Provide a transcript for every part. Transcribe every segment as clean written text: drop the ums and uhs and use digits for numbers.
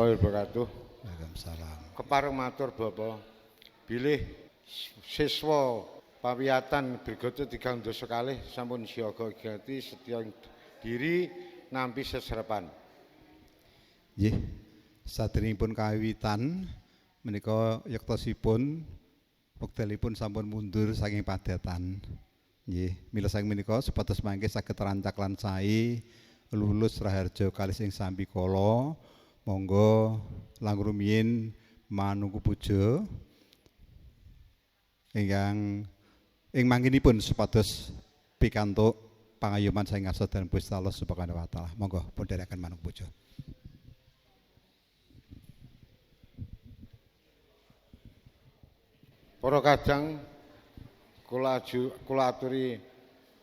wabarakatuh. Waalaikumsalam. Kepareng matur Bapak bilih siswa pawiyatan Brigade 312 kalih sampun siaga gati setya diri nampi seserapan. Nggih, sadèrèngipun kawiwitan menika yektosipun wekdalipun sampun mundur saking padatan. Nggih, mila saking menika supados mangke saged rancak lan sae lulus raharja kalih sing sambi kala. Monggo langkung rumiyin manungku puja ingkang ing mangkinipun supados pikantuk pangayoman saking ngarsa dan Gusti Allah Subhanahu wa taala. Monggo pun dherekaken manungku puja. Para kadang kula aturi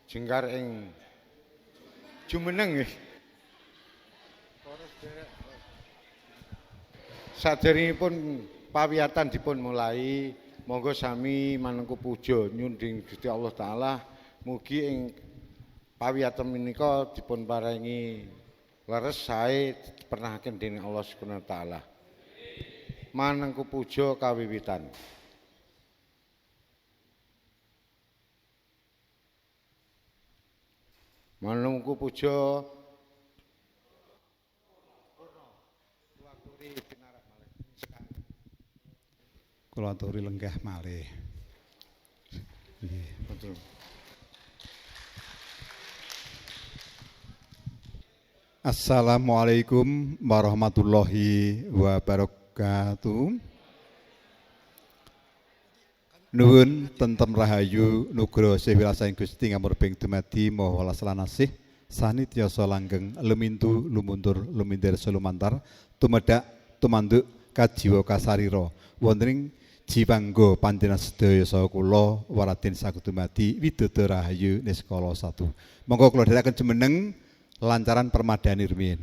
jengkar ing jumeneng nggih. Sadèrèngipun pawiyatan dipun mulai, monggo sami manungku puja nyunding Gusti Allah taala mugi ing pawiyatan menika dipun paringi leres sae dipernahaken dening Allah Subhanahu wa taala. Manungku puja kawiwitan. Manungku puja Kula aturi lenggah malih. Nggih. betul. Assalamualaikum warahmatullahi wabarakatuh. Nuwun tentem rahayu nugra sewilasaning Gusti ngamurbing dumadi maha welas lan asih sanityasa langgeng lumintu lumuntur lumindir sulumantar tumedhak tumanduk kajiwa kasarira wonten ing jiwangga panjenengan sedaya saha kula waradin saged dumadi widodara rahayu niskala 1. Monggo kula dherekaken jumeneng lancaran permadani rumiyin.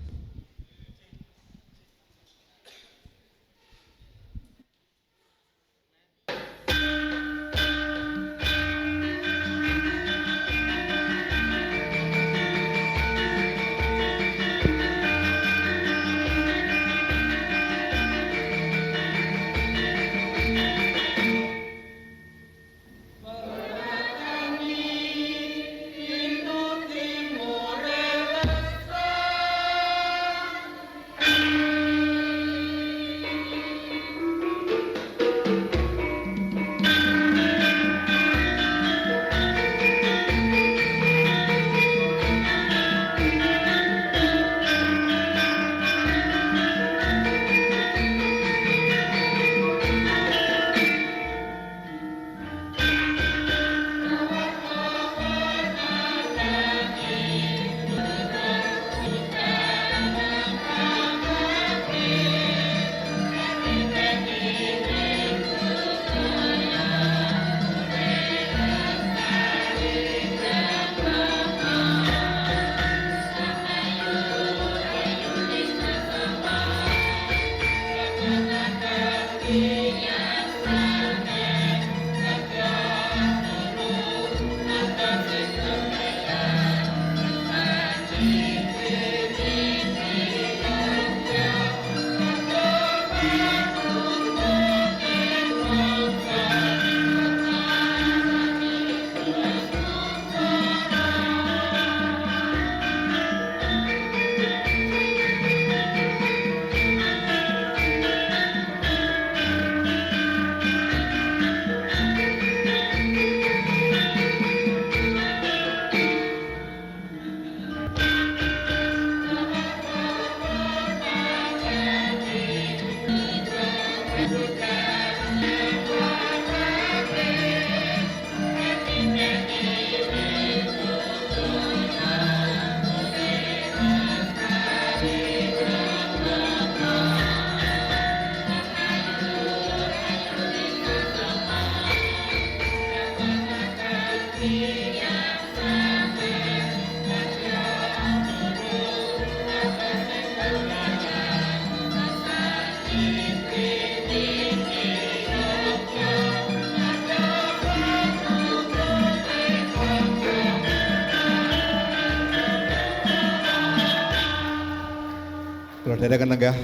Kula dherekaken lenggah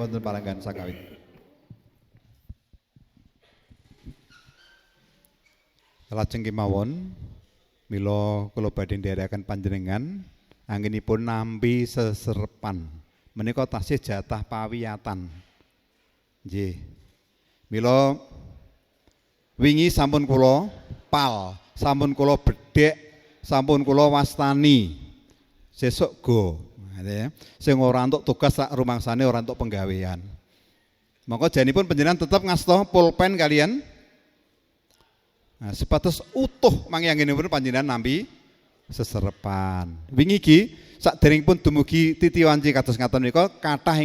wonten palenggan sakawit. Lajeng kemawon mila kula badhe nderekaken panjenengan anggenipun nampi seserepan menika tasih jatah pawiyatan. Nggih. Mila wingi sampun kula pal, sampun kula bedhek, sampun kula wastani. Sesuk go. Sing ora entuk tugas sak rumangsane ora entuk penggawean. Monggo janipun panjenengan tetep ngasta pulpen kalian sepatus utuh mangyanginipun panjenengan nampi seserepan. Wingi iki saderengipun dumugi titi wanci kados ngaten menika kathah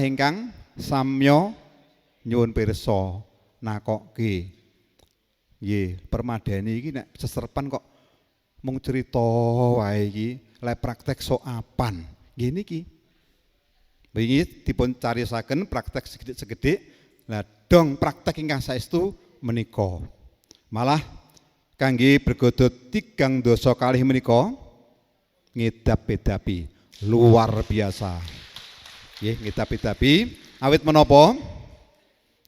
ingkang samya nyuwun pirsa nakokke. Nggih, permadani iki nek seserepan kok mung cerita wae iki, lek praktek sok apan. Nggih niki. Wingi dipun cariyosaken praktek segede-segede, lah dong praktek ingkang saestu menika. Malah kangge bergodot 3 dasa kalih menika ngedap-edapi luar biasa. Nggih, ngedap-edapi awit menapa?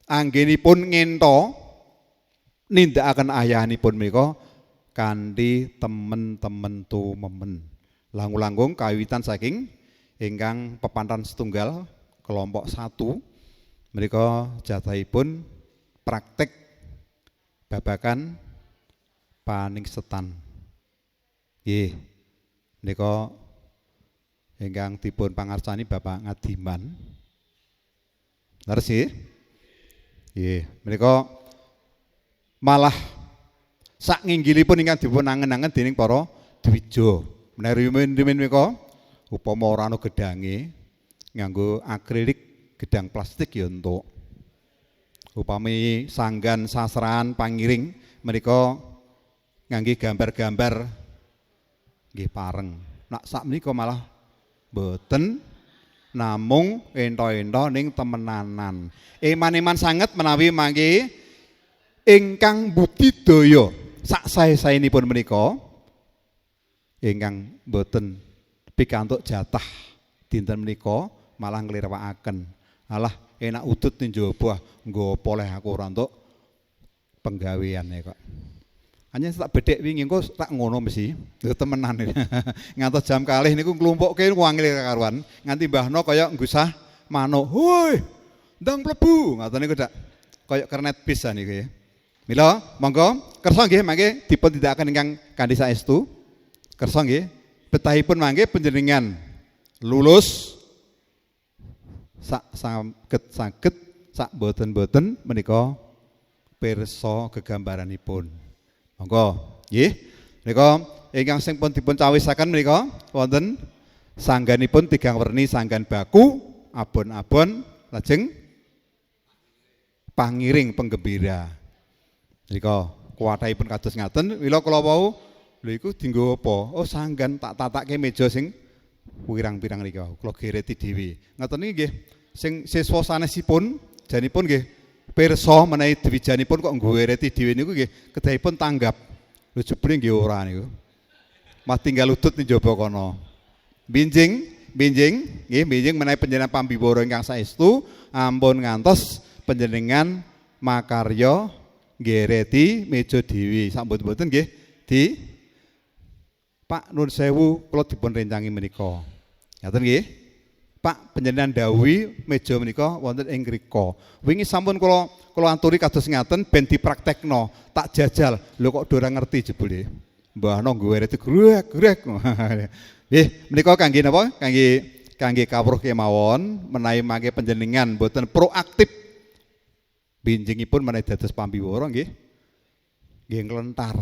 Anggenipun ngento nindakaken ayahanipun menika kanthi temen-temen tumemen. Langkung-langkung kawiwitan saking ingkang pepantan setunggal kelompok 1 menika jatahipun praktek babakan paningsetan. Nggih. Menika ingkang dipun pangarsani Bapak Ngadiman. Leres nggih? Nggih, menika malah sak nginggilipun ingkang dipun angen-angen dening para dwija. Menawi rimen menika upama ora ana gedange nganggo akrilik gedang plastik ya entuk. Upami sanggan sasraan pangiring menika ngangge gambar-gambar nggih pareng. Nak sak menika malah boten namung ento-ento ning temenanan. Eman-eman sanget menawi mangke ingkang budidaya sak sae-saenipun menika ingkang boten pikantuk jatah dinten menika malah nglirwakaken. Alah enak udut ning njaba nggo apa leh aku ora entuk penggaweane kok. Hanya tak bedhek wingi engko tak ngono mesti. Lho temenan. Ngantos jam kalih niku nglumpukke wangil karuan nganti mbahno kaya nggusah manuk. Hoi, ndang mlebu. Ngoten niku dak kaya kernet bis niku ya. Mila monggo kersa nggih mangke dipun tindakaken ingkang kanthi saestu. Kersa nggih betahipun mangke panjenengan lulus saged sak boten-boten menika pirsa gegambaranipun. Monggo nggih. Menika ingkang sing pun dipun cawisaken menika wonten sangganipun 3 werni sanggan baku, abon-abon, lajeng pangiring penggembira. Menika kuwathahipun kados ngaten, mila kula wau lho iku dienggo apa? Oh sanggan tak tatake meja sing pirang-pirang niki wau. Kula gereti dhewe. Ngoten niki nggih. Sing siswa sanesipun janipun nggih pirsa menawi dwijanipun kok nggereti dhewe niku nggih kedahipun tanggap. Lho jebule nggih ora niku. Mas tinggal udut ning jaba kono. Binjing nggih binjing menawi panjenengan pambiwara ingkang saestu ampun ngantos panjenengan makarya nggereti meja dhewe. Sampun-mboten nggih di Pak Nun Sewu kula dipun rencangi menika. Ngaten nggih. Pak panjenengan dawuhi meja menika wonten ing ngrika. Wingi sampun kula aturi kados ngaten ben dipraktekno. Tak jajal. Lho kok ora ngerti jebule. Mbahno nggereti grek-grek. Nggih, menika kangge napa? Kangge kawruh kemawon menawi mangke panjenengan boten proaktif binjingipun menawi dados pambiwara nggih. Nggih nglentar.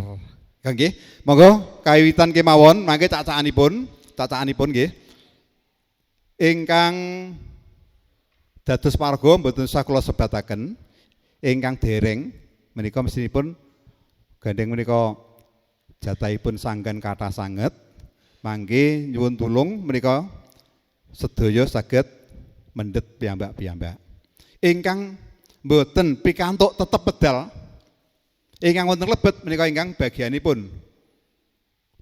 Nggih, monggo kawiwitan kemawon mangke cacakanipun nggih. Ingkang dados paraga mboten usah kula sebataken. Ingkang dereng menika mestinipun gandeng menika jatahipun sanggan kathah sanget. Mangke nyuwun tulung menika sedaya saged mendhet piyambak-piyambak. Ingkang mboten pikantuk tetep pedal. Ingkang wonten lebet menika ingkang bagianipun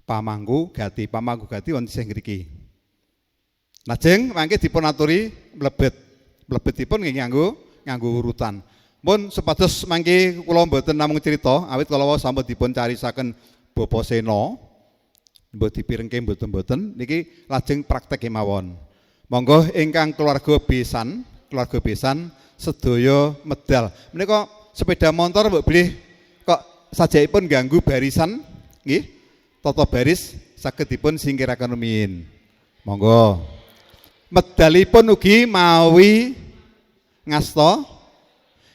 pamangku gati wonten sing ngriki. Lajeng mangke dipun aturi mlebet. Mlebetipun nggih nganggo urutan. Mun supados mangke kula mboten namung crita, awit kala wau sampun dipun carisaken Bapa Sena. Mbok dipirengke mboten-mboten niki lajeng praktek kemawon. Monggo ingkang keluarga besan sedaya medal. Menika sepeda motor mbok bilih kok sajaipun ganggu barisan nggih. Tata baris saged dipun singkiraken rumiyin. Monggo. Medalipun ugi mawi ngasta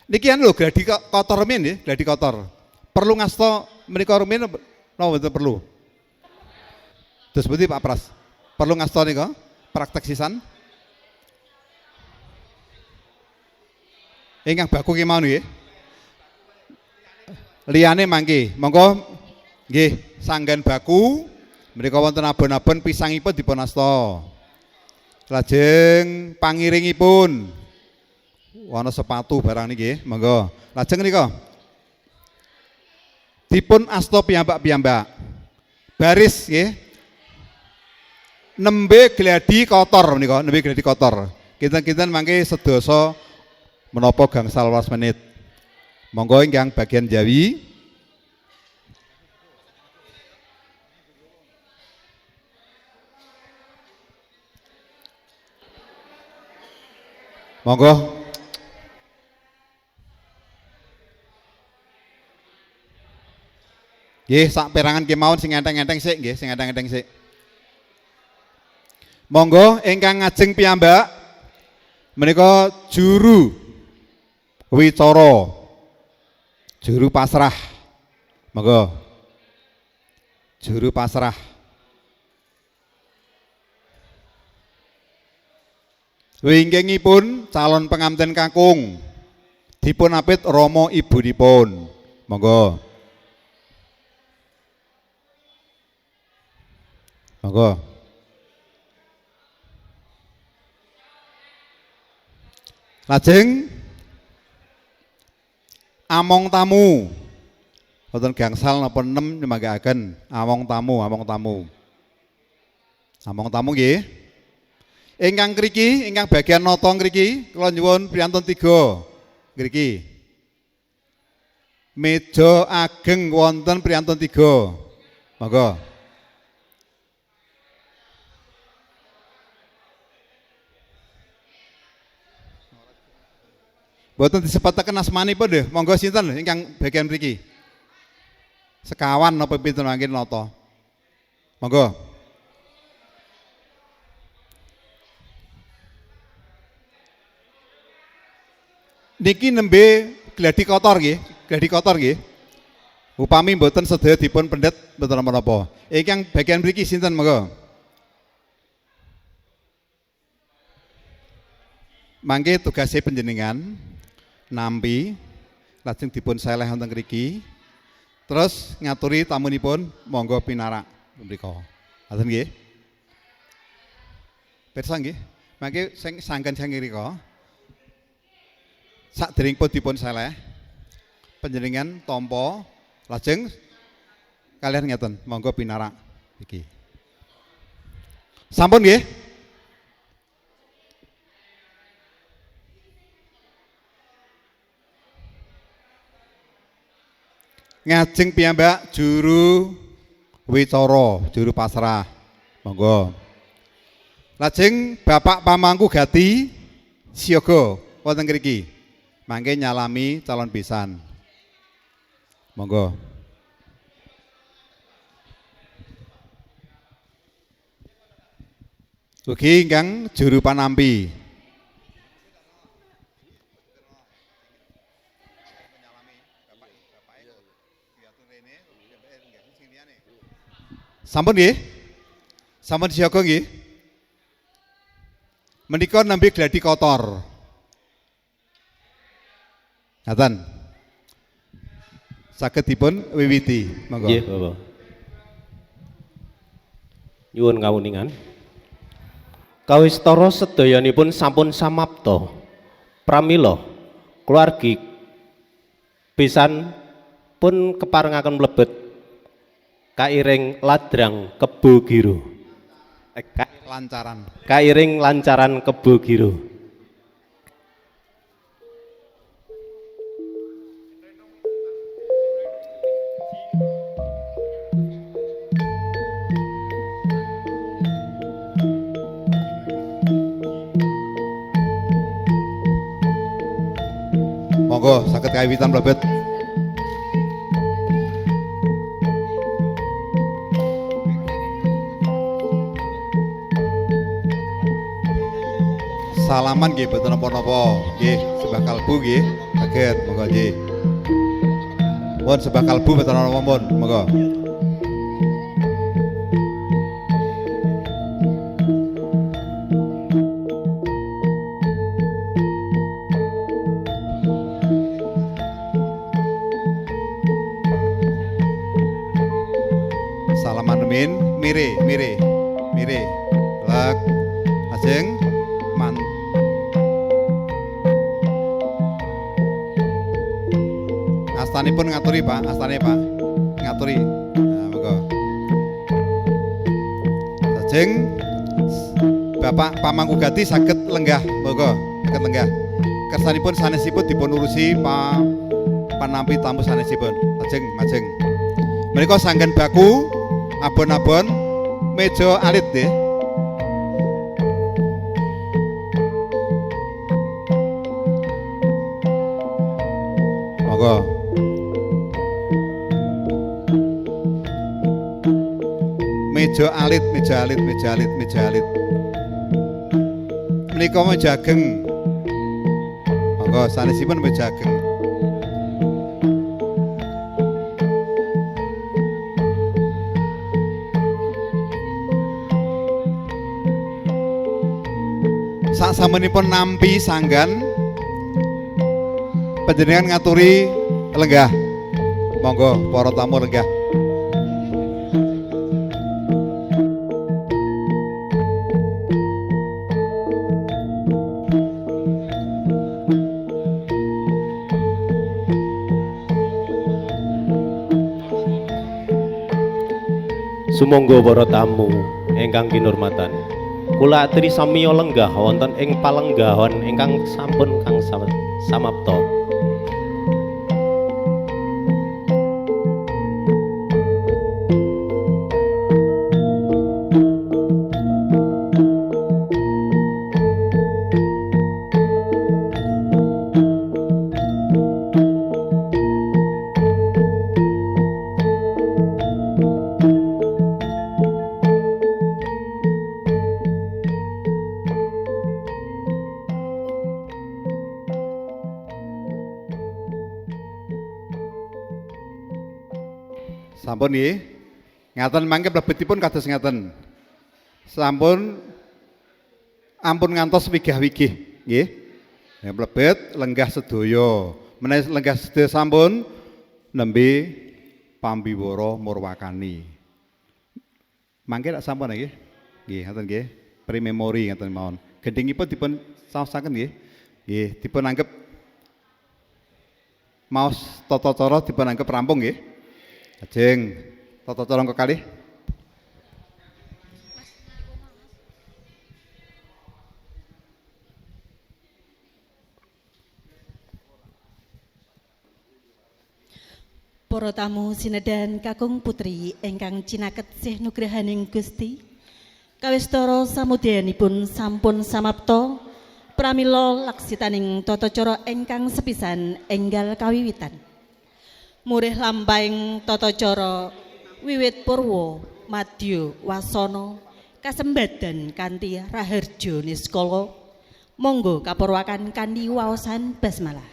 niki anu lho gladi kotor rumiyin nggih, gladi kotor. Perlu ngasta menika rumiyin napa mboten perlu? Terus pundi Pak Pras? Perlu ngasta nika? Praktek sisan? Ingkang baku kemawon nggih. Liyane mangke, monggo nggih sanggan baku menika wonten abon-abon pisangipun dipun asta. Lajeng pangiringipun ana sepatu barang niki, monggo. Lajeng nika dipun asta piyambak-piyambak. Baris nggih. Nembe gladi kotor menika, nembe gladi kotor. Kinten-kinten mangke sedasa menapa gangsal 12 menit. Monggo ingkang bagian Jawi. Monggo. Nggih, sak perangan kemawon sing enteng-enteng sik nggih, sing enteng-enteng sik. Monggo ingkang ngajeng piyambak menika juru wicara, juru pasrah. Monggo. Juru pasrah. Winggengipun calon pengantin kakung dipun apit rama ibunipun. Monggo. Monggo. Lajeng among tamu. Wonten gangsal napa 6 nyemanggaken among tamu. Among tamu nggih. Ingkang kriki, ingkang bagian nata ngriki kula nyuwun priyantun 3 ngriki. Meja ageng wonten priyantun 3. Monggo. Mboten disebutaken asmanipun nggih. Monggo sinten ingkang bagian mriki? Sekawan napa pinten mangke nata. Monggo. Niki nembe gladi kotor nggih, gladi kotor nggih. Upami mboten sedaya dipun pendet mboten napa-napa. Ingkang bagian mriki sinten monggo? Mangke tugasé panjenengan nampi lajeng dipun seleh wonten mriki. Terus ngaturi tamunipun monggo pinarak mriku. Ngoten nggih. Pirsa nggih. Mangke sing sangken sing mriku. Sakderengipun dipun seleh panjenengan tampa lajeng kalian ngeten monggo pinarak iki. Sampun nggih? Ngajeng piyambak juru wicara, juru pasrah. Monggo. Lajeng Bapak Pamangku Gati siaga wonten mriki. Mangke nyalami calon besan. Monggo. Ugi ingkang juru panampi. Sampun nggih? Sampun siaga nggih? Menika nembe gladi kotor. Ngaten. Saged dipun wiwiti, monggo. Nggih, Bapak. Nyuwun kawuningan. Kawistara sedayanipun sampun samapta. Pramila keluargi besan pun keparengaken mlebet kairing ladrang Kebo Giro. Lancaran. Kairing lancaran kebo giro. Monggo saged kawiwitan mlebet. Salaman nggih mboten napa-napa. Nggih, sembah kalbu nggih. Saged monggo nggih. Pun sembah kalbu mboten napa pun. Monggo. Salaman min mire. Lek ajeng man astanipun ngaturi Pak, astane Pak. Ngaturi. Nah, monggo. Ajeng Bapak Pamangkugati saged lenggah, monggo, saged lenggah. Kersanipun sanesipun dipun urusi panampi tamu sanesipun. Ajeng. Menika sanggen baku abon-abon meja alit nggih. Monggo. Meja alit. Menika meja ageng. Monggo sanesipun meja ageng. Sasampunipun nampi sanggan panjenengan ngaturi lenggah. Monggo para tamu lenggah. Sumangga para tamu ingkang kinurmatan, kula aturi samiya lenggah wonten ing palenggahan ingkang sampun kang samapta. Sampun nggih. Ngaten mangke mlebetipun kados ngaten. Sampun ampun ngantos wigah-wigih nggih. Ya mlebet lenggah sedaya. Menawi lenggah sedaya sampun nembe pambiwara murwakani. Mangke tak sampun nggih. Nggih, ngaten nggih. Pre-memori ngaten mawon. Gendhingipun dipun saosaken nggih. Nggih, dipun anggep maos tata cara dipun anggep rampung nggih. Ajeng tata cara kekalih. Para tamu sinedan kakung putri ingkang cinaket sih nugrahaning Gusti, kawistara samudyanipun sampun samapta pramila laksitaning tata cara ingkang sepisan enggal kawiwitan. Murih lampahing tata cara wiwit purwa madya wasana kasembadan kanthi raharja niskala. Monggo kapurwakan kanthi waosan basmalah.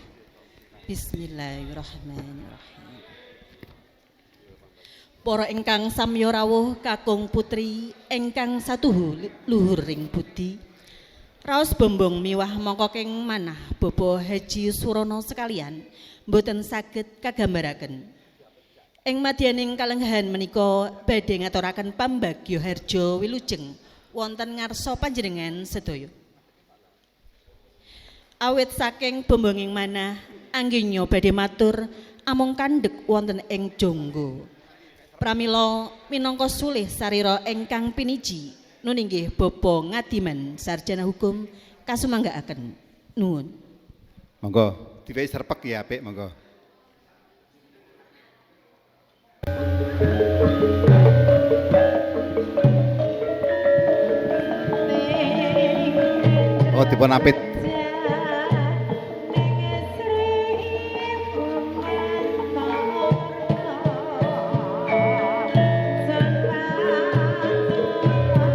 Bismillahirrahmanirrahim. Para ingkang samya rawuh kakung putri ingkang satuhu luhuring budi, raos bombong miwah mangka keng manah Bapak Haji Surono sekalian mboten saged kagambaraken. Ing madyaning kalenggahan menika badhe ngaturaken pambagya harja wilujeng wonten ngarsa panjenengan sedaya. Awit saking bombonging manah anggenyo badhe matur amung kandhek wonten ing jangga. Pramila minangka sulih sarira ingkang piniji nun inggih Bapa Ngadiman sarjana hukum kasumanggaaken. Nuwun. Monggo, diwehi serpek ya apik monggo. Oh, dipun apit.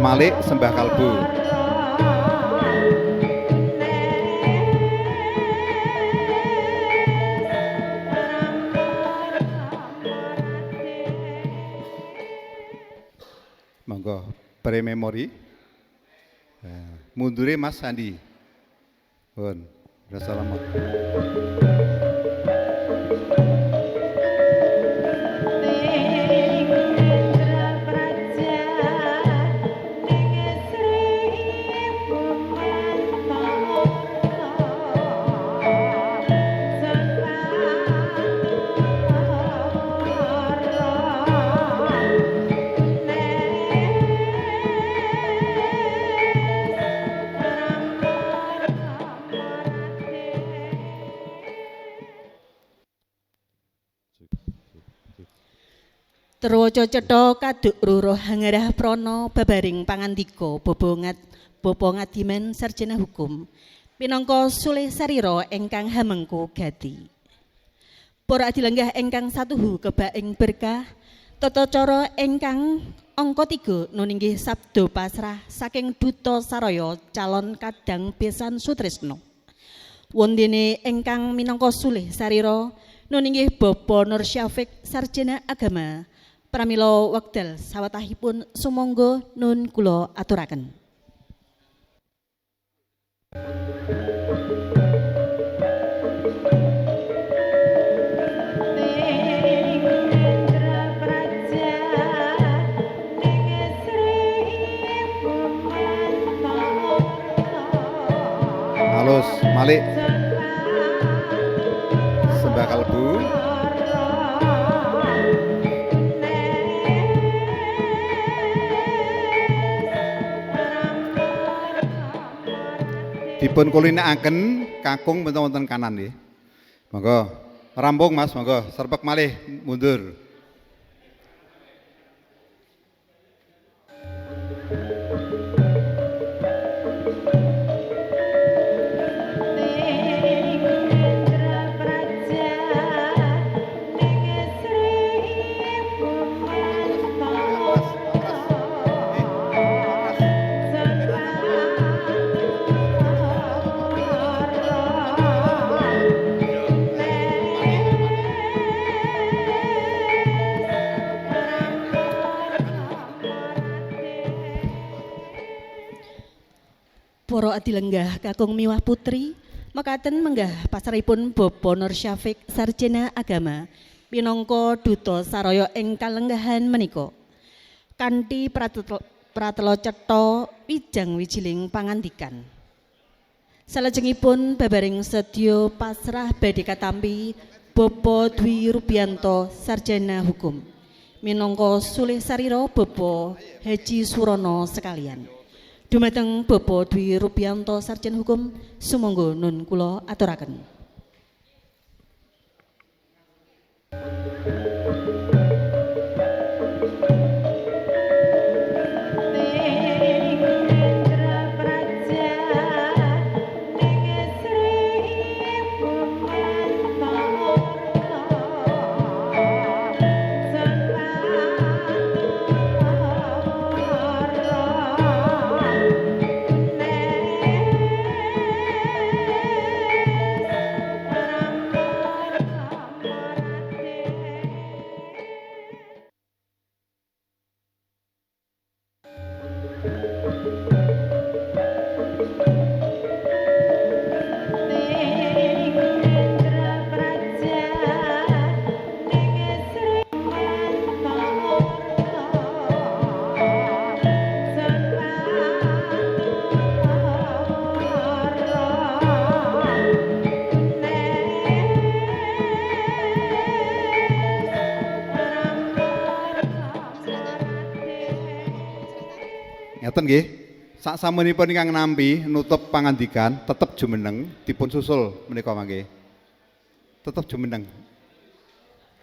Malik sembah kalbu. Monggo, pre-memori. Mundure Mas Sandi. Pun, Assalamualaikum. Terwaca cetha kaduk ruruh hangarah prana babaring pangandika Bapa Ngadiman sarjana hukum minangka sulih sarira ingkang hamengku gati. Para adilenggah ingkang satuhu kebak ing berkah tata cara ingkang angka 3 nun inggih sabda pasrah saking Duta Saraya calon kadang besan Sutrisno. Wondene ingkang minangka sulih sarira nun inggih Bapak Nur Syafiq sarjana agama. Pramila wekdal sawetahipun sumangga nun kula aturaken. Halus, Malik. Sembah kalbu. Dipun kulinakaken kakung wonten kanan nggih. Monggo, rampung Mas, monggo serpek malih mundur. Para adilenggah kakung miwah putri mekaten menggah pasaripun Bapak Nur Syafiq sarjana agama minangka Duta Saraya ing kalenggahan menika. Kanthi pratela cetha wijang wijiling pangandikan. Salajengipun babaring sedya pasrah badhe katampi Bapak Dwi Rubianto sarjana hukum minangka sulih sarira Bapak Haji Surono sekalian. Dumateng Bapak Dwi Rubianto sarjana hukum sumangga nun kula aturaken. Ngeten nggih. Sak samunipun ingkang nampi nutup pangandikan tetep jumeneng dipun susul menika mangke. Tetep jumeneng.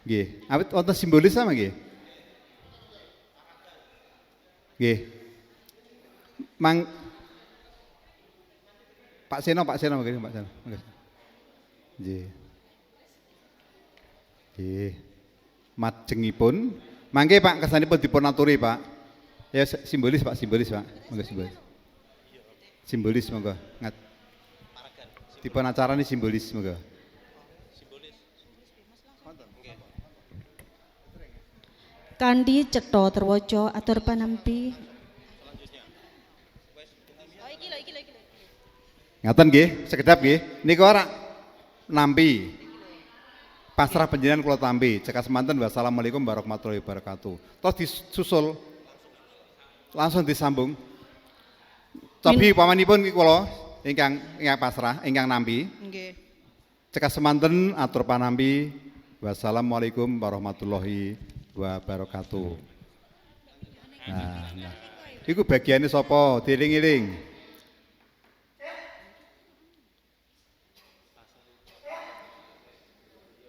Nggih, awit wonten simbolis sama nggih. Nggih. Pak Seno mangke Pak Seno. Nggih. Nggih. Majengipun mangke Pak kersanipun dipun aturi Pak. Ya simbolis Pak. Monggo simbolis. Simbolis monggo. Dipun acarane simbolis monggo. Kanthi cetha terwaca atur panampi. Ngaten nggih, sekedap nggih. Nika ora nampi. Pasrah panjenengan kula tampi. Cekak semanten wassalamualaikum warahmatullahi wabarakatuh. Terus disusul langsung disambung. Cobi pamanipun kula ingkang pasrah, ingkang nampi. Nggih. Cekak semanten atur panampi. Wassalamualaikum warahmatullahi wabarakatuh. Nah. Iku bagiane sapa? Dieling-eling.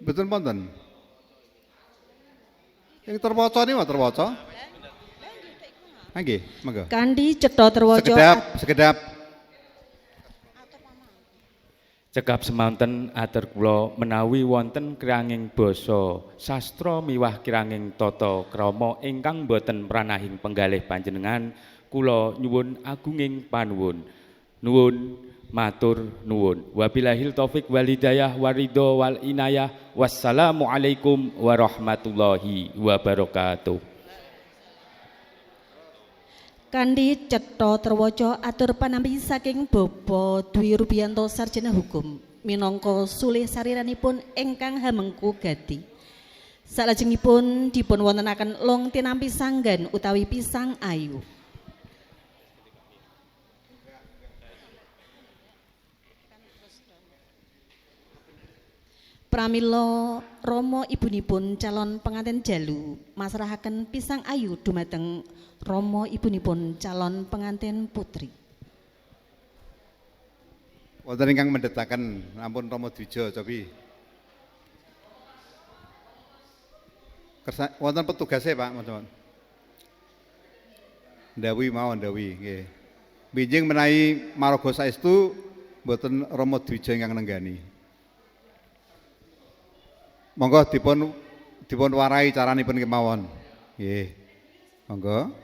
Betul ponten. Yang terwaca niku terwaca. Nggih, monggo. Kanthi cetha terwaca Sekedap. Cekap semanten atur kula menawi wonten kiranging basa sastra miwah kiranging tata krama ingkang boten pranahing penggalih panjenengan kula nyuwun agunging panuwun. Nuwun matur nuwun. Wabillahil taufik wal hidayah waridho wal inayah. Wassalamualaikum warahmatullahi wabarakatuh. Kanthi cetha terwaca atur panampi saking Bapak Dwi Rubianto Sarjana Hukum minangka sulih sariranipun ingkang hamengku gati. Salajengipun dipun wontenaken long tinampi sanggan utawi pisang ayu. Pramila Rama ibunipun calon pengantin jalu masrahaken pisang ayu dumateng Rama ibunipun calon pengantin putri. Wonten ingkang mendhetaken ampun Rama Dwija cobi. Wonten petugase Pak, mohon. Ndawi mawon ndawi nggih. Binjing menawi maraga saestu mboten Rama Dwija ingkang nenggani. Monggo dipun warai caranipun kemawon. Nggih. Monggo.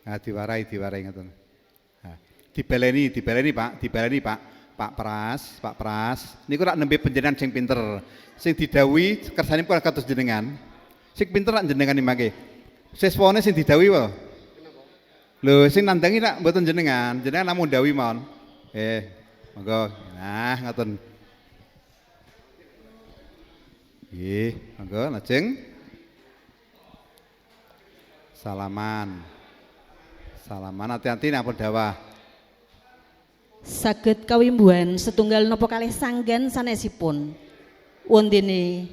Nah, diwarai ngoten. Nah, dibeleni Pak. Pak Pras. Niku rak nembe panjenengan sing pinter. Sing didhawuhi kersanipun kados jenengan. Sing pinter rak jenengan mangke. Seswane sing didhawuhi wae. Lho, sing nandangi rak mboten jenengan namung ndhawuhi mawon. Monggo. Nah, ngoten. Nggih, monggo lajeng. Salaman hati-hati napa dawah. Saged kawimbuhan setunggal napa kalih sanggan sanesipun. Wondene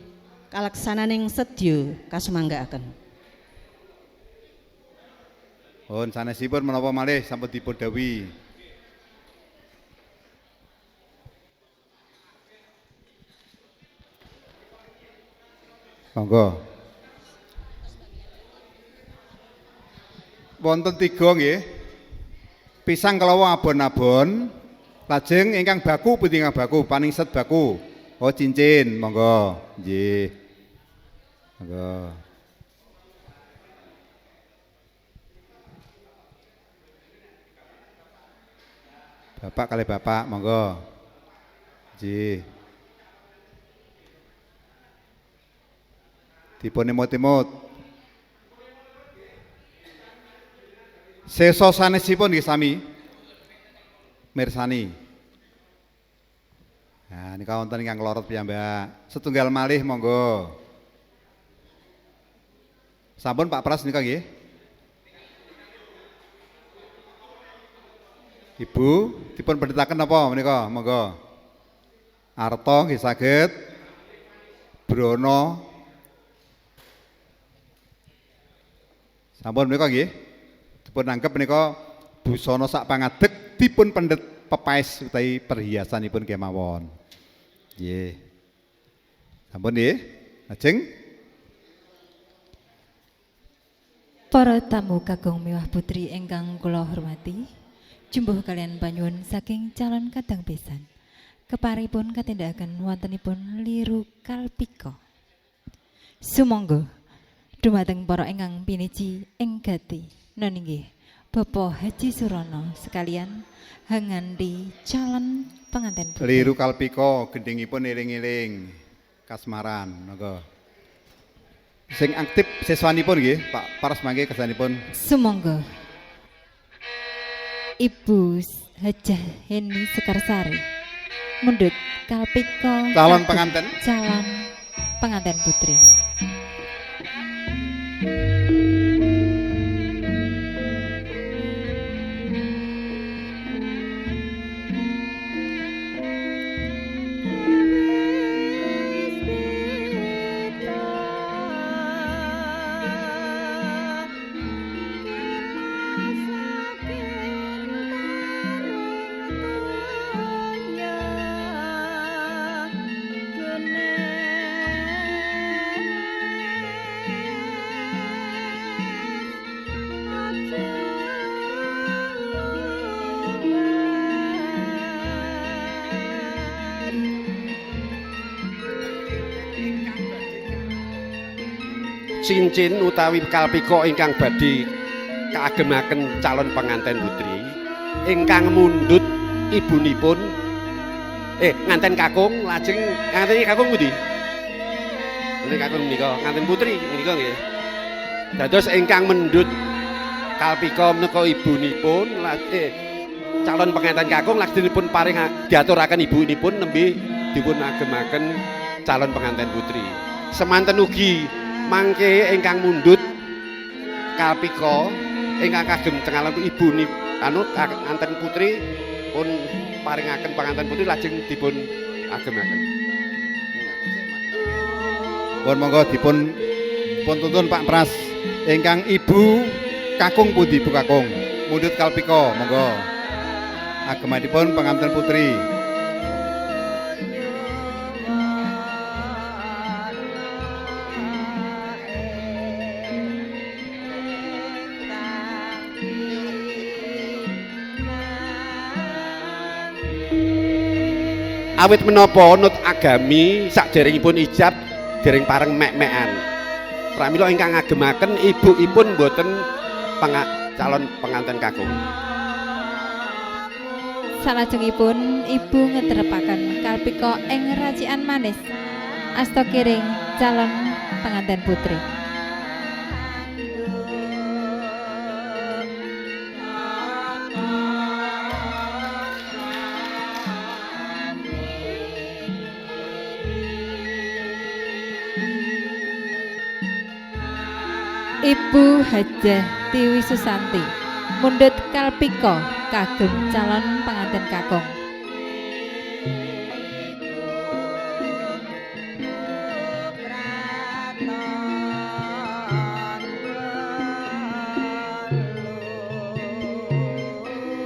kalaksananing sedya kasumanggaaken. Pun sanesipun menapa malih sampun dipun dawuhi. Monggo. Wonten 3 nggih. Pisang kalawa abon-abon, lajeng ingkang baku pundi ingkang baku, paningset baku. Oh cincin, monggo. Nggih. Monggo. Bapak kali bapak, monggo. Nggih. Dipun imut-imut. Sesa sanesipun nggih sami mirsani. Nah, nika wonten ingkang lorot piyambak. Setunggal malih monggo. Sampun Pak Pras nika nggih. Ibu dipun pendhetaken napa menika? Monggo. Arta nggih saged. Brono. Sampun menika nggih. Dipun anggep menika busana sak pangadeg dipun pendet pepaes utawi perhiasanipun kemawon. Nggih. Sampun nggih. Lajeng para tamu kakung miwah putri ingkang kula hormati, jumbuh kalian panyuwun saking calon kadang besan. Keparipun katindakaken wontenipun liru kalpika. Sumangga dumateng para ingkang piniji ing gati nggih Bapak Haji Surono sekalian hanganti calon pengantin putri. liru kalpika gendhingipun eling-eling kasmaran monggo. Sing aktif siswanipun nggih, Pak Paras mangke kersanipun. Sumangga Ibu Hajah Heni Sekarsari mundhut kalpika Calon kagem pengantin. calon pengantin putri. Cincin utawi kalpika ingkang badhe kaagemaken calon pengantin putri ingkang mundhut ibunipun nganten kakung lajeng nganten kakung pundi? Nganten kakung menika nganten putri menika nggih. Dados ingkang mundhut kalpika menika ibunipun calon pengantin kakung lajengipun paring diaturaken ibunipun nembe dipun agemaken calon pengantin putri. Semanten ugi mangke ingkang mundhut kalpika ingkang kagem calon ibuni pengantin putri pun paringaken pengantin putri lajeng dipun agemaken. Pun monggo dipun tuntun Pak Pras ingkang ibu kakung pundi Bu Kakung mundhut kalpika monggo agemanipun pengantin putri. Awit menapa nut agami sakderengipun ijab dereng pareng mek-mekan. Pramila ingkang ngagemaken ibuipun boten calon pengantin kakung. Salajengipun ibu ngetrepaken kalpika ing racikan manis asta kiring calon pengantin putri. Ibu Hajah Tiwi Susanti mundhut kalpika kagem calon pengantin kakung.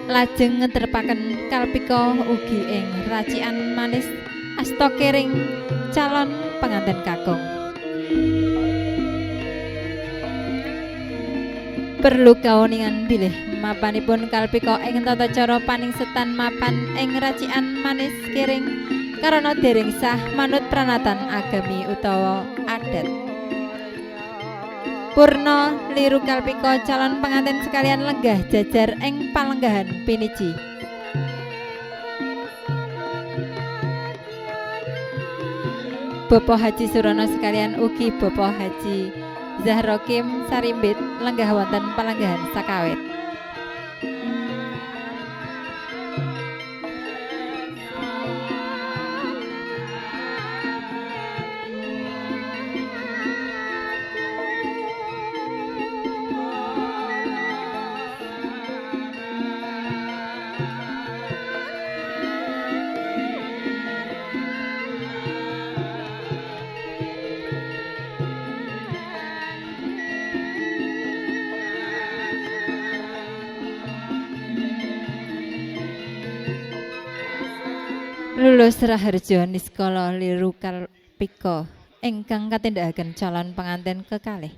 Lajeng ngetrepaken kalpika ugi ing racikan manis asta kering calon pengantin kakung. Perlu kaoningan bilih mapanipun kalpika ing tata cara paningsetan mapan ing racikan manis kiring karana dereng sah manut pranatan agami utawa adat. Purna liru kalpika calon pengantin sekalian lenggah jajar ing palenggahan piniji. Bapak Haji Surono sekalian ugi Bapak Haji Zahra Kim Sarimbit lenggah wonten palenggahan sakawit. lulus raharja niskala liru kalpika ingkang katindakaken calon pengantin kekalih.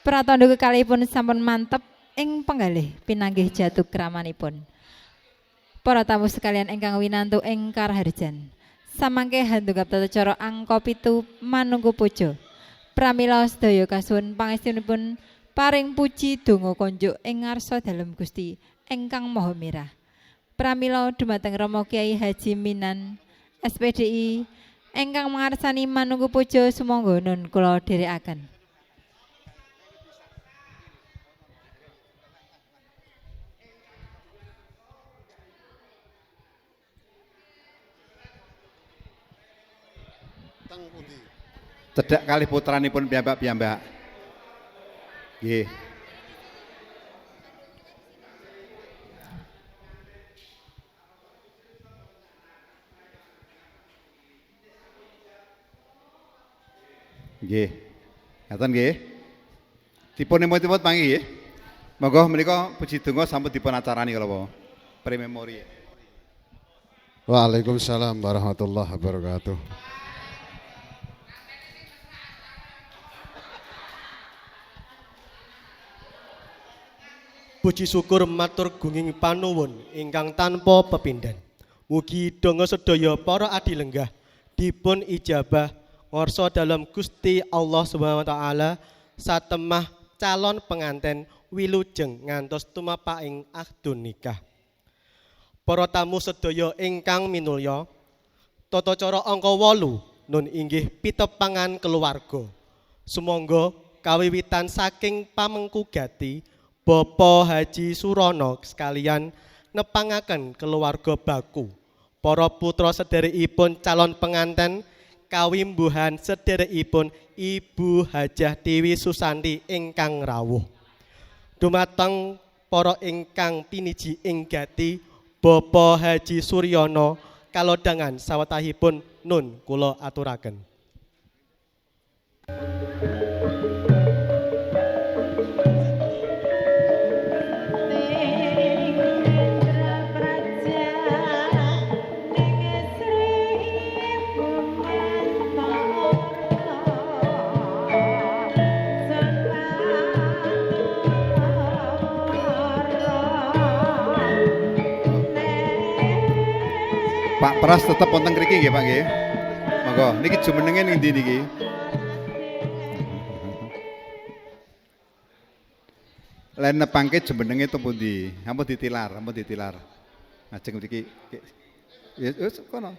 Pratandha kekalihipun sampun mantep ing penggalih pinanggih jatuh kramanipun. Para tamu sekalian ingkang winantu ing karaharjan. Samangke handungap tata cara angka 7 manungku puja. Pramila sedaya kasuwun pangestunipun paring puji donga konjuk ing ngarsa dalem Gusti ingkang Maha Mirah. Pramila dumateng Rama Kyai Haji Minan SPDI ingkang mangarsani manungku puja sumangga nun kula dherekaken. Cedhak kalih putranipun piyambak-piyambak. Nggih. Nggih. Ngaten nggih. Dipun emot-emot mangke nggih. Monggo menika puji donga sampun dipun acarani kala pre-memori. Waalaikumsalam warahmatullahi wabarakatuh. Puji syukur matur gunging panuwun ingkang tanpa pepindhan. Mugi donga sedaya para adilenggah dipun ijabah ngarsa dalam Gusti Allah Subhanahu wa taala satemah calon penganten wilujeng ngantos tumapaking akdun nikah. Para tamu sedaya ingkang minulya, tata cara angka 8 nun inggih pitepangan keluarga. Sumangga kawiwitan saking pamengku gati Bapak Haji Surono sekalian nepangaken keluarga baku. Para putra sederekipun calon penganten kawimbuhan sederekipun Ibu Hajah Dewi Susanti ingkang rawuh. Dumateng para ingkang piniji ing gati Bapak Haji Suryono kalodhangan sawetahipun nun kula aturaken. Pak Pras tetep wonten mriki nggih Pak nggih. Monggo niki jumenenge ning ndi niki? Lain nepangke jumenenge to pundi? Ampun ditilar, ampun ditilar. Ajeng mriki. Ya wis kono.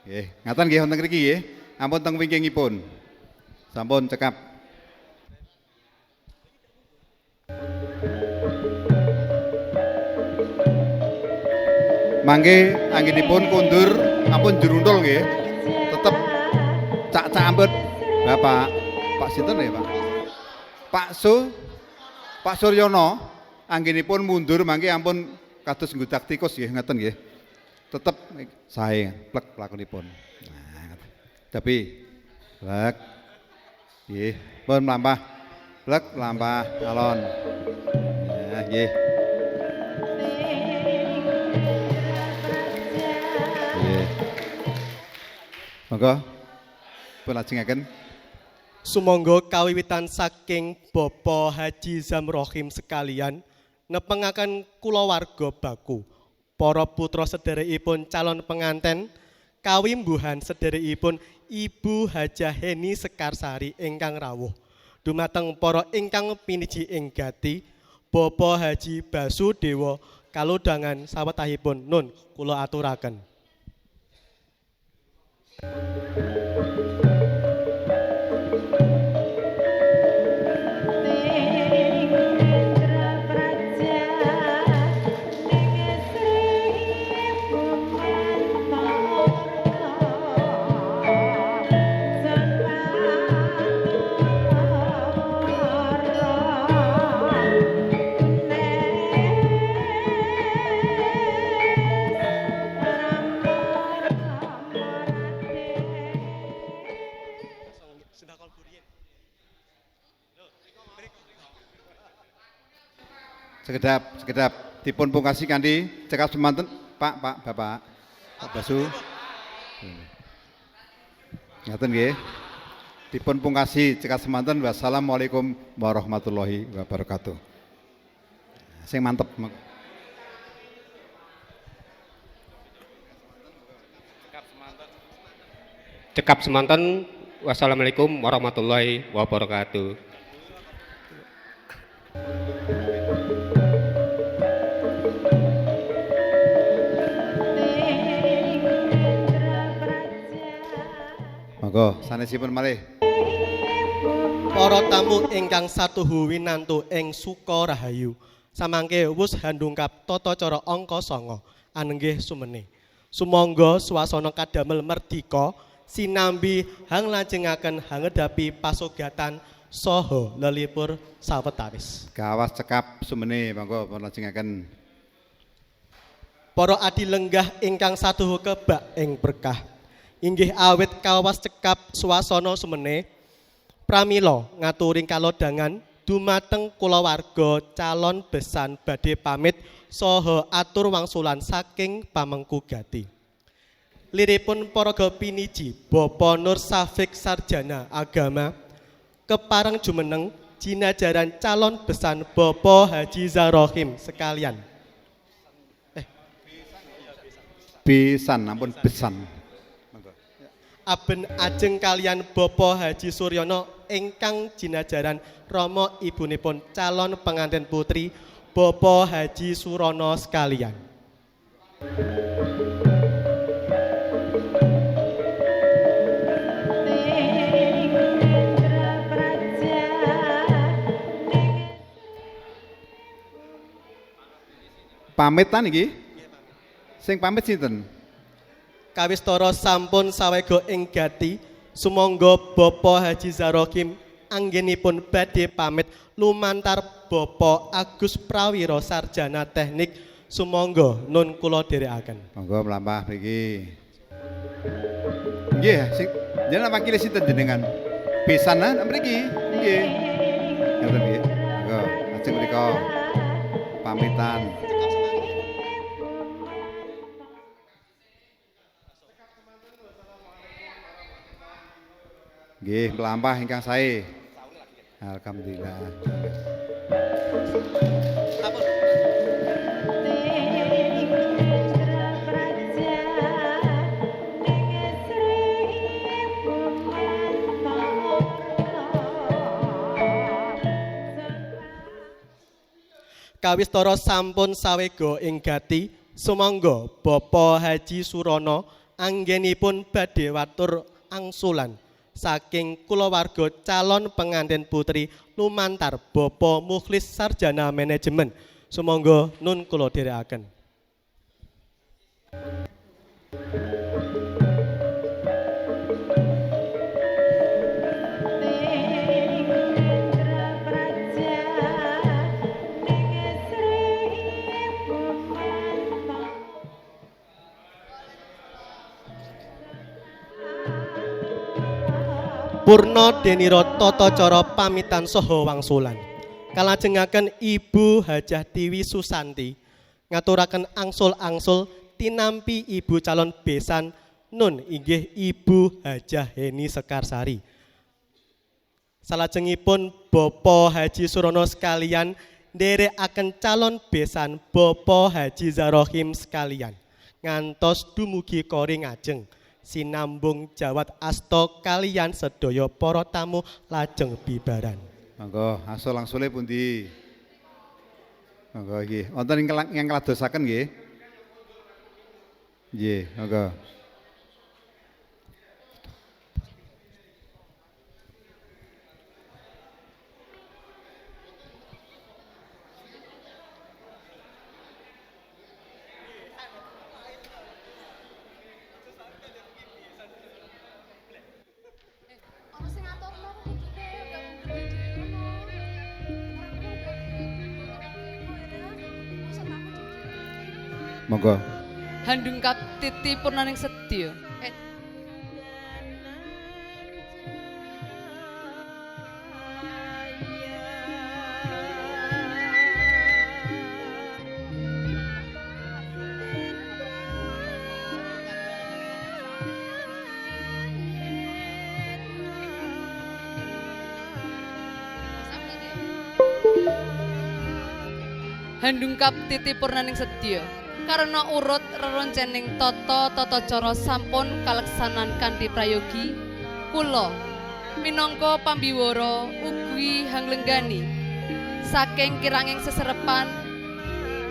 Nggih, ngaten nggih wonten mriki nggih. Ampun teng wingkingipun. Sampun cekap. Mangke anggenipun kundur ampun dirundul nggih. Tetep cak-cak ambet Bapak Pak sinten ya, Pak? Pak Suryono anggenipun mundur mangke ampun kados nggudak tikus nggih ngaten nggih. Tetep sae plek lakonipun. Nah, tapi plek nggih, pun mlampah. Plek mlampah alon. Ya nggih. Nggih. Monggo pun lajengaken. Sumangga kawiwitan saking Bapak Haji Zamrohim sekalian nepengaken kulawarga baku. Para putra sederekipun calon penganten kawimbuhan sederekipun Ibu Hajah Heni Sekarsari ingkang rawuh. Dumateng para ingkang piniji ing gati Bapak Haji Basudewa kalodhangan sawetahipun nun kula aturaken. sekedap dipun pungkasi kanthi cekap semanten Pak Bapak Pak Basu. Ngaten nggih. Dipun pungkasi cekap semanten. Wassalamualaikum warahmatullahi wabarakatuh. Sing mantep. Cekap semanten. Wassalamualaikum warahmatullahi wabarakatuh. Monggo sanesipun malih. Para tamu ingkang satuhu winantu ing Suka Rahayu. Samangke wus handungkap tata cara angka 9 anenggih sumene. Sumangga swasana kadamel merdika sinambi hang lajengaken hanggedapi pasugatan saha lelipur sawetawis. Gawas cekap sumene monggo pun lajengaken. Para adi lenggah ingkang satuhu kebak ing berkah. Inggih awit kawas cekap swasana sumene pramila ngaturing kalodangan dumateng kulawarga calon besan badhe pamit saha atur wangsulan saking pamengku gati. Liripun paraga piniji Bapak Nur Safik Sarjana Agama kepareng jumeneng jinajaran calon besan Bapak Haji Zarohim sekalian. Besan, ampun besan. Aben ajeng kalian Bapak Haji Suryono ingkang jinajaran Rama ibunipun calon pengantin putri Bapak Haji Surono sekalian. Pamitan iki? Sing pamit sinten? Kawistara sampun sawega ing gati, sumangga Bapak Haji Zarohim anggenipun badhe pamit lumantar Bapak Agus Prawiro Sarjana Teknik, sumangga nun kula dherekaken. Monggo mlampah mriki. Nggih, sing jenengan wakile sinten jenengan? Besanan mriki. Nggih. Ngaten nggih. Monggo, lajeng mrika pamitan. Nggih, mlampah ingkang sae. Alhamdulillah. Kawistara sampun sawega ing gati, sumangga Bapak Haji Surono anggenipun badhe watur angsulan saking kulawarga calon pengantin putri lumantar Bapak Mukhlis Sarjana Manajemen. Sumangga nun kula dherekaken. Purna denira tata cara pamitan saha wangsulan. Kalajengaken Ibu Hajah Tiwi Susanti ngaturaken angsul-angsul tinampi ibu calon besan nun inggih Ibu Hajah Heni Sekarsari. Salajengipun Bapak Haji Surono sekalian nderekaken calon besan Bapak Haji Zarohim sekalian ngantos dumugi kori ngajeng sinambung jawat asta kalian sedaya para tamu lajeng bibaran. Monggo angsul-angsule pundi? Monggo nggih. Wonten ingkang ngladosaken nggih? Nggih, monggo. Monggo. Handung Titi Purnaning Sedya. handungkap titi purnaning sedya karena urut reroncening tata cara sampun kaleksanan kanthi prayogi kula minangka pambiwara ugi hanglenggani saking kiranging seserepan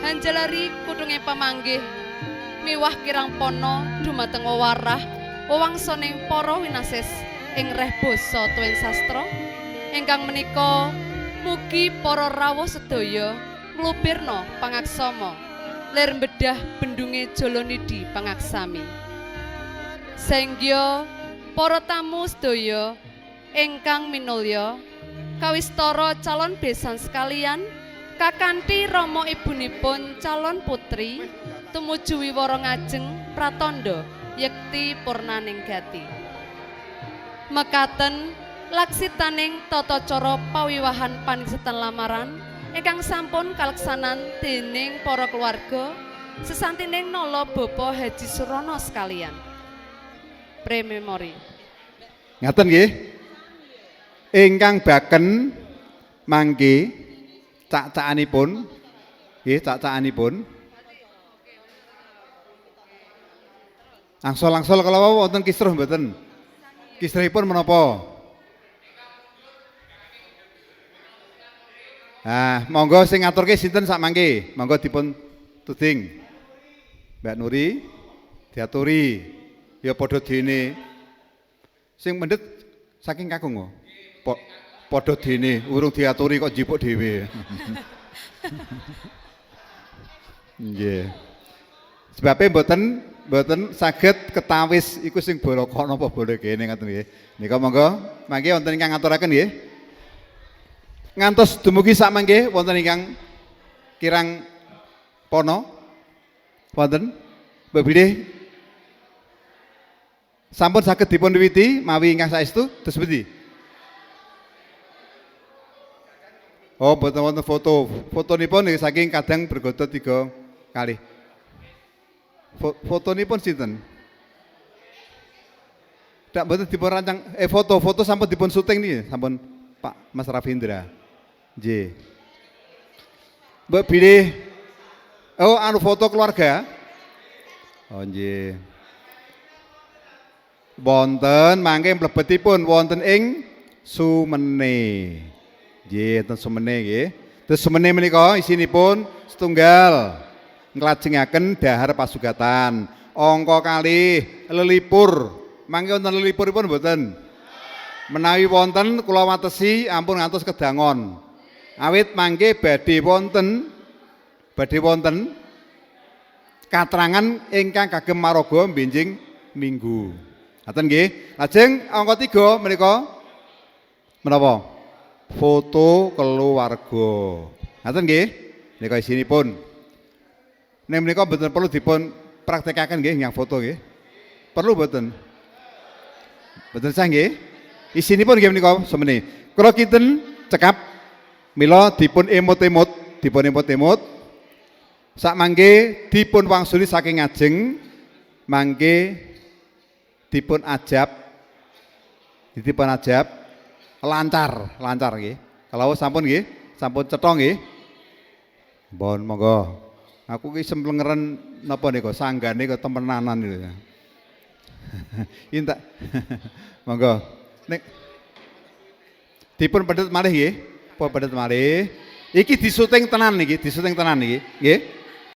hanjalari kutunge pamanggih miwah kirang pono dumateng wewarah wewangsaning para winasis ing reh basa tuwin sastra ingkang menika mugi para rawuh sedaya nglupirna pangaksama lir mbedah bendunge Jalanidi pangaksami saengga para tamu sedaya ingkang minulya kawistara calon besan sekalian kakanthi rama ibunipun calon putri tumuju wiwara ngajeng pratandha yekti purnaning gati mekaten laksitaning tata cara pawiwahan panisetan lamaran ingkang sampun kaleksanan dening para keluarga sesantining nala Bapak Haji Surono sekalian. Pre-memori. Ngaten nggih. Ingkang baken mangke cak-cakanipun nggih cak-cakanipun. Angsal-angsal kalau wonten kisruh mboten. Kisruhipun menapa? Nah, monggo sing ngaturke sinten sak mangke? Monggo dipun tuding. Mbak Nuri diaturi. Ya padha dene. Sing mendhet saking kakung kok. Padha dene, urung diaturi kok njipuk dhewe. Nggih. Sebabe mboten saged ketawis iku sing baraka napa boleh kene ngoten nggih. Nika monggo mangke wonten ingkang ngaturaken nggih. Ngantos dumugi sak mangke wonten ingkang kirang pono wonten Mbak Bilih sampun saged dipun wiwiti mawi ingkang saestu terus pundi? Oh mboten wonten foto. Fotonipun nggih saking kadang bergoto 3 kali. Fotonipun sinten? Dak mboten dipun rancang foto sampun dipun syuting niki sampun Pak Mas Ravindra. Nggih. Mbak Bilih. Oh, anu foto keluarga. Oh, nggih. Wonten mangke mlebetipun wonten ing Sumene. Nggih, ten Sumene nggih. Terus Sumene menika isinipun setunggal nglajengaken dahar pasugatan. Angka kalih lelipur. Mangke wonten lelipuripun mboten? Menawi wonten kula watesi ampun ngantos kedangon. Awit mangke badhe wonten katrangan ingkang kagem maraga benjing minggu. Ngaten nggih. Lajeng angka 3 menika menapa? Foto keluarga. Ngaten nggih. Menika isinipun. Nek menika mboten perlu dipun praktekaken nggih yang foto nggih. Perlu mboten? Mboten sah nggih. Isinipun nggih menika semene. Kula kinten cekap mila dipun emot-emot, sak mangke dipun wangsuli saking ngajeng, mangke dipun ajab lancar nggih. Kalau sampun nggih, sampun cetha nggih. Mohon monggo. Aku ki semplengeren napa nika sanggane kok temenanan niku. Intak. Monggo. Nek dipun pedhet malih nggih. Pedhet malih. Iki disuting tenan niki, nggih.